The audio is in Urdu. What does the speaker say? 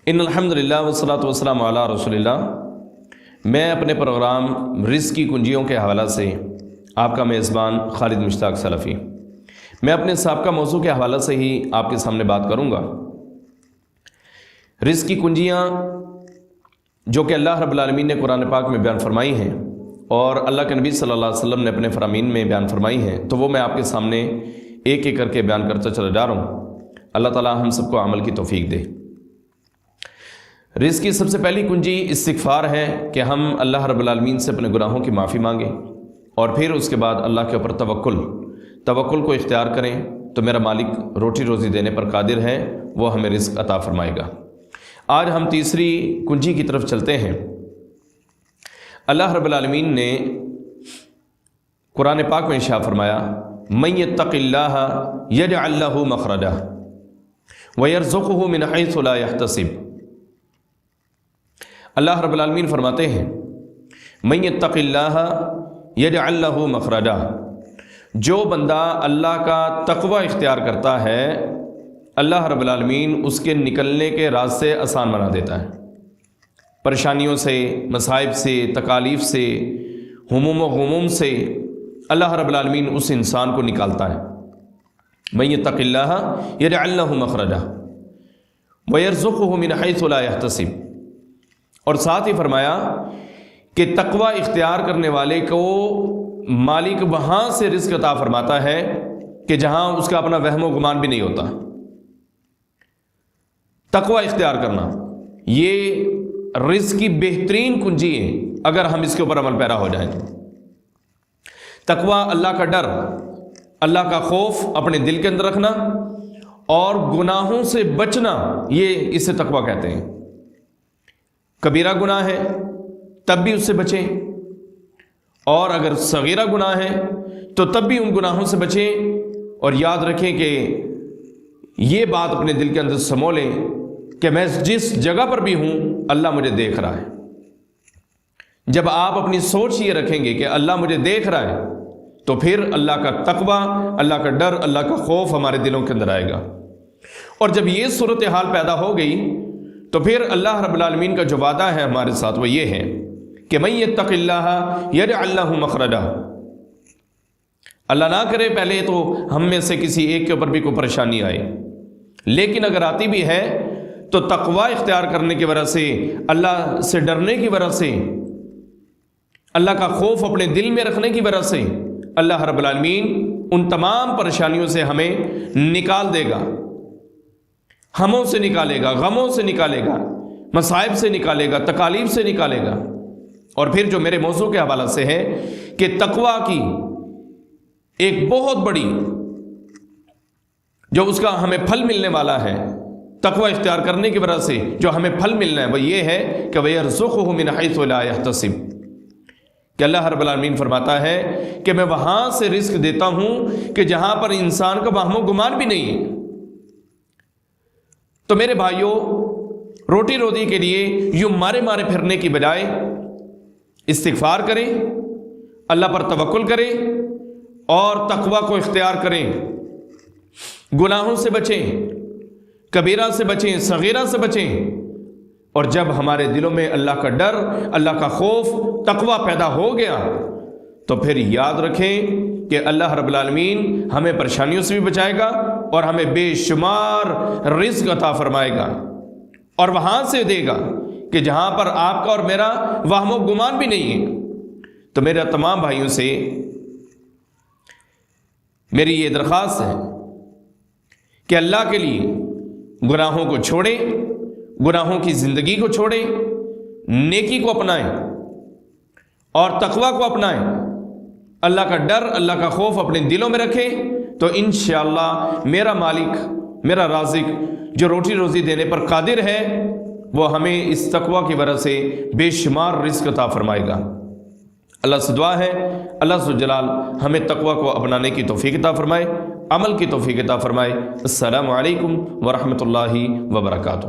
ان الحمدللہ والصلاۃ والسلام علی رسول اللہ۔ میں اپنے پروگرام رزق کی کنجیوں کے حوالہ سے آپ کا میزبان خالد مشتاق سلفی، میں اپنے سابقہ موضوع کے حوالہ سے ہی آپ کے سامنے بات کروں گا۔ رزق کی کنجیاں جو کہ اللہ رب العالمین نے قرآن پاک میں بیان فرمائی ہیں اور اللہ کے نبی صلی اللہ علیہ وسلم نے اپنے فرامین میں بیان فرمائی ہیں، تو وہ میں آپ کے سامنے ایک ایک کر کے بیان کرتا چلا جا رہا ہوں۔ اللہ تعالی ہم سب کو عمل کی توفیق دے۔ رزق کی سب سے پہلی کنجی استغفار ہے کہ ہم اللہ رب العالمین سے اپنے گناہوں کی معافی مانگیں، اور پھر اس کے بعد اللہ کے اوپر توکل کو اختیار کریں تو میرا مالک روٹی روزی دینے پر قادر ہے، وہ ہمیں رزق عطا فرمائے گا۔ آج ہم تیسری کنجی کی طرف چلتے ہیں۔ اللہ رب العالمین نے قرآن پاک میں ارشاد فرمایا، من یتق اللہ یجعل لہ مخرجا ویرزقہ من حیث لا یحتسب۔ اللہ رب العالمین فرماتے ہیں، من یتق اللہ یجعل لہ مخرجا، جو بندہ اللہ کا تقوی اختیار کرتا ہے اللہ رب العالمین اس کے نکلنے کے راستے آسان بنا دیتا ہے۔ پریشانیوں سے، مصائب سے، تکالیف سے، ہموم و غموم سے اللہ رب العالمین اس انسان کو نکالتا ہے۔ من یتق اللہ یجعل لہ مخرجا ویرزقہ من حیث لا یحتسب، اور ساتھ ہی فرمایا کہ تقوی اختیار کرنے والے کو مالک وہاں سے رزق عطا فرماتا ہے کہ جہاں اس کا اپنا وہم و گمان بھی نہیں ہوتا۔ تقوی اختیار کرنا یہ رزق کی بہترین کنجی ہے اگر ہم اس کے اوپر عمل پیرا ہو جائیں۔ تقوی اللہ کا ڈر، اللہ کا خوف اپنے دل کے اندر رکھنا اور گناہوں سے بچنا، یہ اسے تقوی کہتے ہیں۔ کبیرہ گناہ ہے تب بھی اس سے بچیں، اور اگر صغیرہ گناہ ہے تو تب بھی ان گناہوں سے بچیں، اور یاد رکھیں کہ یہ بات اپنے دل کے اندر سمو لیں کہ میں جس جگہ پر بھی ہوں اللہ مجھے دیکھ رہا ہے۔ جب آپ اپنی سوچ یہ رکھیں گے کہ اللہ مجھے دیکھ رہا ہے تو پھر اللہ کا تقوی، اللہ کا ڈر، اللہ کا خوف ہمارے دلوں کے اندر آئے گا۔ اور جب یہ صورتحال پیدا ہو گئی تو پھر اللہ رب العالمین کا جو وعدہ ہے ہمارے ساتھ وہ یہ ہے کہ من یتق اللہ یجعل لہ مخرجا۔ اللہ نہ کرے پہلے تو ہم میں سے کسی ایک کے اوپر بھی کوئی پریشانی آئے، لیکن اگر آتی بھی ہے تو تقوی اختیار کرنے کی وجہ سے، اللہ سے ڈرنے کی وجہ سے، اللہ کا خوف اپنے دل میں رکھنے کی وجہ سے اللہ رب العالمین ان تمام پریشانیوں سے ہمیں نکال دے گا، ہموں سے نکالے گا، غموں سے نکالے گا، مصائب سے نکالے گا، تکالیف سے نکالے گا۔ اور پھر جو میرے موضوع کے حوالہ سے ہے کہ تقوی کی ایک بہت بڑی جو اس کا ہمیں پھل ملنے والا ہے، تقوی اختیار کرنے کی وجہ سے جو ہمیں پھل ملنا ہے وہ یہ ہے کہ وَيَرْزُقُهُ مِنْ حَيْثُ لَا يَحْتَسِبُ، کہ اللہ رب العالمین فرماتا ہے کہ میں وہاں سے رزق دیتا ہوں کہ جہاں پر انسان کا وہم و گمان بھی نہیں ہے۔ تو میرے بھائیوں، روٹی روزی کے لیے یوں مارے پھرنے کی بجائے استغفار کریں، اللہ پر توکل کریں اور تقوی کو اختیار کریں، گناہوں سے بچیں، کبیرہ سے بچیں، صغیرہ سے بچیں، اور جب ہمارے دلوں میں اللہ کا ڈر، اللہ کا خوف، تقوی پیدا ہو گیا تو پھر یاد رکھیں کہ اللہ رب العالمین ہمیں پریشانیوں سے بھی بچائے گا اور ہمیں بے شمار رزق عطا فرمائے گا، اور وہاں سے دے گا کہ جہاں پر آپ کا اور میرا وہم و گمان بھی نہیں ہے۔ تو میرے تمام بھائیوں سے میری یہ درخواست ہے کہ اللہ کے لیے گناہوں کو چھوڑیں، گناہوں کی زندگی کو چھوڑیں، نیکی کو اپنائیں اور تقوی کو اپنائیں، اللہ کا ڈر، اللہ کا خوف اپنے دلوں میں رکھیں، تو انشاءاللہ میرا مالک، میرا رازق جو روٹی روزی دینے پر قادر ہے وہ ہمیں اس تقوی کی وجہ سے بے شمار رزق عطا فرمائے گا۔ اللہ سے دعا ہے اللہ ذو الجلال ہمیں تقوی کو اپنانے کی توفیق عطا فرمائے، عمل کی توفیق عطا فرمائے۔ السلام علیکم ورحمۃ اللہ وبرکاتہ۔